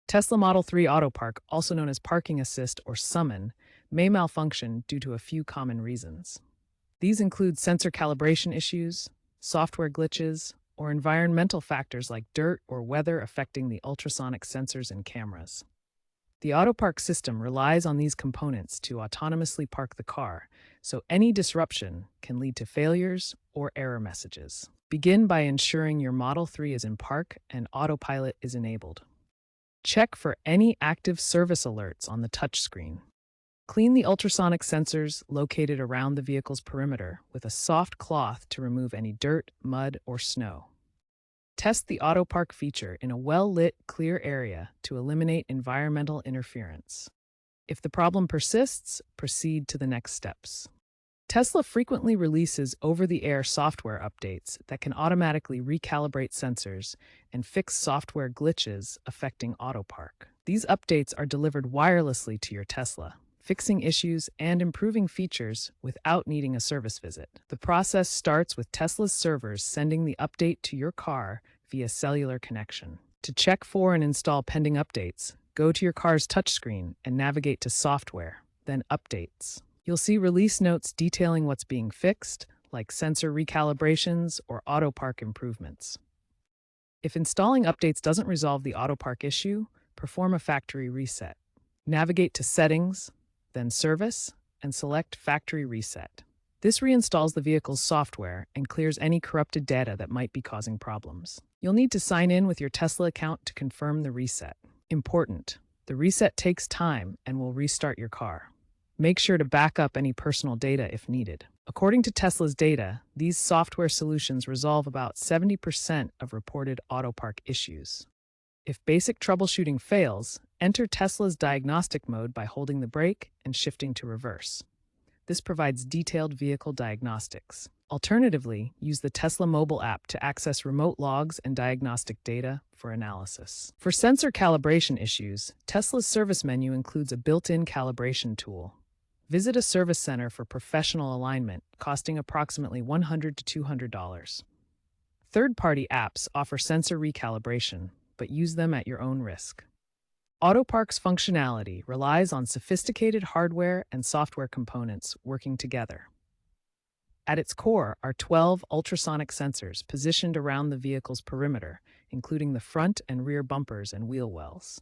Tesla Model 3 Autopark, also known as parking assist or summon, may malfunction due to a few common reasons. These include sensor calibration issues, software glitches, or environmental factors like dirt or weather affecting the ultrasonic sensors and cameras. The Autopark system relies on these components to autonomously park the car, so any disruption can lead to failures or error messages. Begin by ensuring your Model 3 is in park and autopilot is enabled. Check for any active service alerts on the touchscreen. Clean the ultrasonic sensors located around the vehicle's perimeter with a soft cloth to remove any dirt, mud, or snow. Test the Autopark feature in a well-lit, clear area to eliminate environmental interference. If the problem persists, proceed to the next steps. Tesla frequently releases over-the-air software updates that can automatically recalibrate sensors and fix software glitches affecting Autopark. These updates are delivered wirelessly to your Tesla, fixing issues and improving features without needing a service visit. The process starts with Tesla's servers sending the update to your car via cellular connection. To check for and install pending updates, go to your car's touchscreen and navigate to Software, then Updates. You'll see release notes detailing what's being fixed, like sensor recalibrations or Autopark improvements. If installing updates doesn't resolve the Autopark issue, perform a factory reset. Navigate to Settings, then Service, and select Factory Reset. This reinstalls the vehicle's software and clears any corrupted data that might be causing problems. You'll need to sign in with your Tesla account to confirm the reset. Important: the reset takes time and will restart your car. Make sure to back up any personal data if needed. According to Tesla's data, these software solutions resolve about 70% of reported Autopark issues. If basic troubleshooting fails, enter Tesla's diagnostic mode by holding the brake and shifting to reverse. This provides detailed vehicle diagnostics. Alternatively, use the Tesla mobile app to access remote logs and diagnostic data for analysis. For sensor calibration issues, Tesla's service menu includes a built-in calibration tool. Visit a service center for professional alignment, costing approximately $100 to $200. Third-party apps offer sensor recalibration, but use them at your own risk. Autopark's functionality relies on sophisticated hardware and software components working together. At its core are 12 ultrasonic sensors positioned around the vehicle's perimeter, including the front and rear bumpers and wheel wells.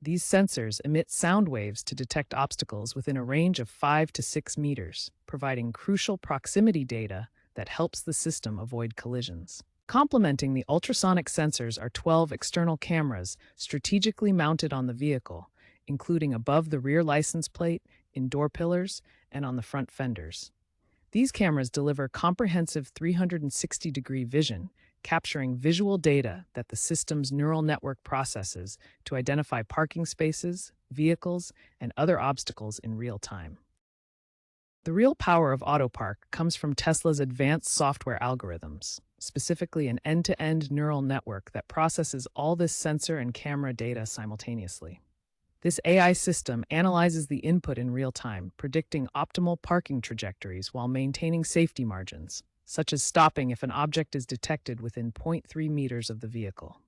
These sensors emit sound waves to detect obstacles within a range of 5 to 6 meters, providing crucial proximity data that helps the system avoid collisions. Complementing the ultrasonic sensors are 12 external cameras strategically mounted on the vehicle, including above the rear license plate, in door pillars, and on the front fenders. These cameras deliver comprehensive 360-degree vision, capturing visual data that the system's neural network processes to identify parking spaces, vehicles, and other obstacles in real time. The real power of Autopark comes from Tesla's advanced software algorithms, specifically an end-to-end neural network that processes all this sensor and camera data simultaneously. This AI system analyzes the input in real time, predicting optimal parking trajectories while maintaining safety margins, such as stopping if an object is detected within 0.3 meters of the vehicle.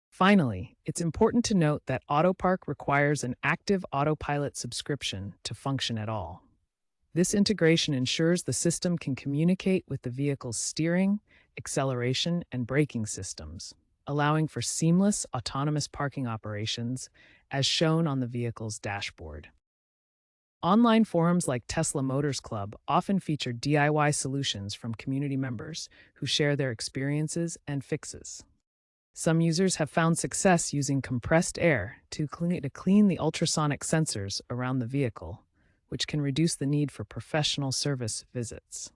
Finally, it's important to note that Autopark requires an active autopilot subscription to function at all. This integration ensures the system can communicate with the vehicle's steering, acceleration, and braking systems, allowing for seamless autonomous parking operations as shown on the vehicle's dashboard. Online forums like Tesla Motors Club often feature DIY solutions from community members who share their experiences and fixes. Some users have found success using compressed air to clean the ultrasonic sensors around the vehicle, which can reduce the need for professional service visits.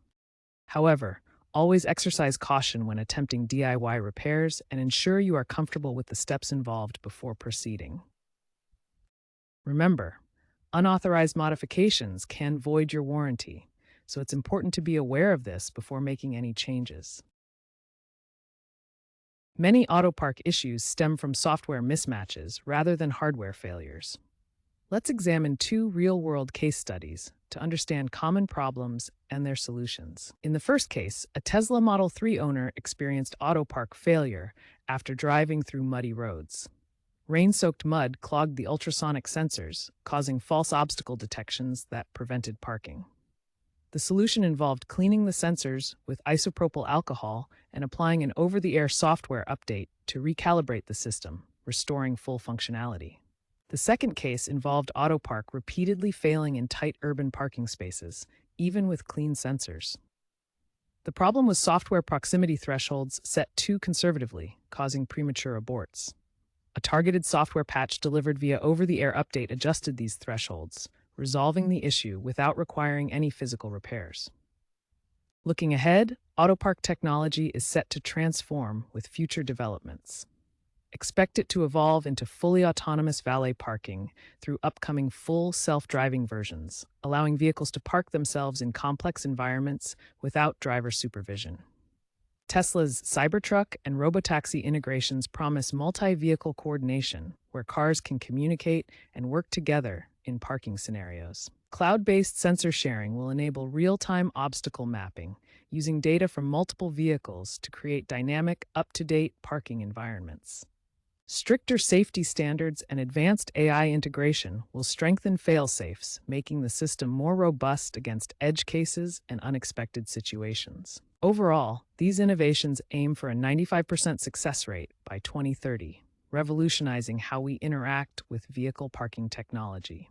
However, always exercise caution when attempting DIY repairs and ensure you are comfortable with the steps involved before proceeding. Remember, unauthorized modifications can void your warranty, so it's important to be aware of this before making any changes. Many Autopark issues stem from software mismatches rather than hardware failures. Let's examine two real-world case studies to understand common problems and their solutions. In the first case, a Tesla Model 3 owner experienced Autopark failure after driving through muddy roads. Rain-soaked mud clogged the ultrasonic sensors, causing false obstacle detections that prevented parking. The solution involved cleaning the sensors with isopropyl alcohol and applying an over-the-air software update to recalibrate the system, restoring full functionality. The second case involved Autopark repeatedly failing in tight urban parking spaces, even with clean sensors. The problem was software proximity thresholds set too conservatively, causing premature aborts. A targeted software patch delivered via over-the-air update adjusted these thresholds, resolving the issue without requiring any physical repairs. Looking ahead, Autopark technology is set to transform with future developments. Expect it to evolve into fully autonomous valet parking through upcoming full self-driving versions, allowing vehicles to park themselves in complex environments without driver supervision. Tesla's Cybertruck and robotaxi integrations promise multi-vehicle coordination, where cars can communicate and work together in parking scenarios. Cloud-based sensor sharing will enable real-time obstacle mapping, using data from multiple vehicles to create dynamic, up-to-date parking environments. Stricter safety standards and advanced AI integration will strengthen fail-safes, making the system more robust against edge cases and unexpected situations. Overall, these innovations aim for a 95% success rate by 2030, revolutionizing how we interact with vehicle parking technology.